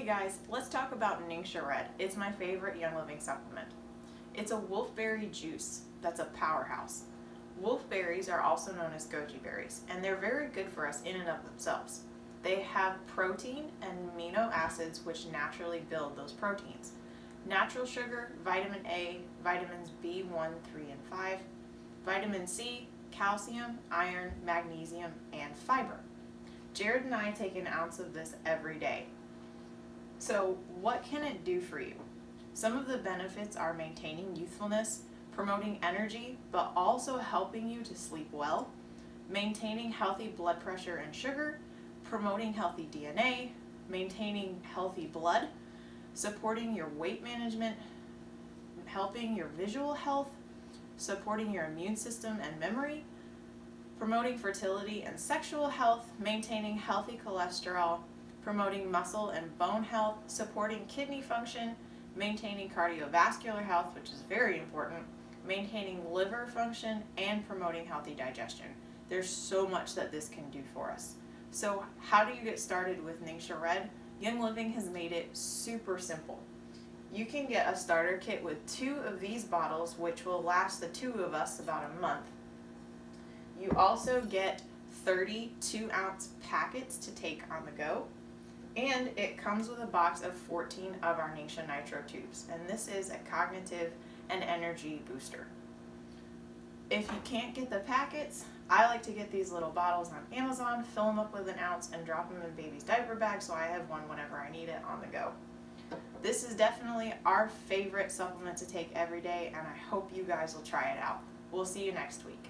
Okay guys, let's talk about NingXia Red. It's my favorite Young Living supplement. It's a wolfberry juice that's a powerhouse. Wolfberries are also known as goji berries, and they're very good for us in and of themselves. They have protein and amino acids which naturally build those proteins. Natural sugar, vitamin A, vitamins B1, 3, and 5, vitamin C, calcium, iron, magnesium, and fiber. Jared and I take an ounce of this every day. So what can it do for you? Some of the benefits are maintaining youthfulness, promoting energy, but also helping you to sleep well, maintaining healthy blood pressure and sugar, promoting healthy DNA, maintaining healthy blood, supporting your weight management, helping your visual health, supporting your immune system and memory, promoting fertility and sexual health, maintaining healthy cholesterol, promoting muscle and bone health, supporting kidney function, maintaining cardiovascular health, which is very important, maintaining liver function, and promoting healthy digestion. There's so much that this can do for us. So how do you get started with NingXia Red? Young Living has made it super simple. You can get a starter kit with 2 of these bottles, which will last the 2 of us about a month. You also get 30 2-ounce packets to take on the go. And it comes with a box of 14 of our NingXia Nitro tubes, and this is a cognitive and energy booster. If you can't get the packets, I like to get these little bottles on Amazon, fill them up with an ounce, and drop them in baby's diaper bag so I have one whenever I need it on the go. This is definitely our favorite supplement to take every day, and I hope you guys will try it out. We'll see you next week.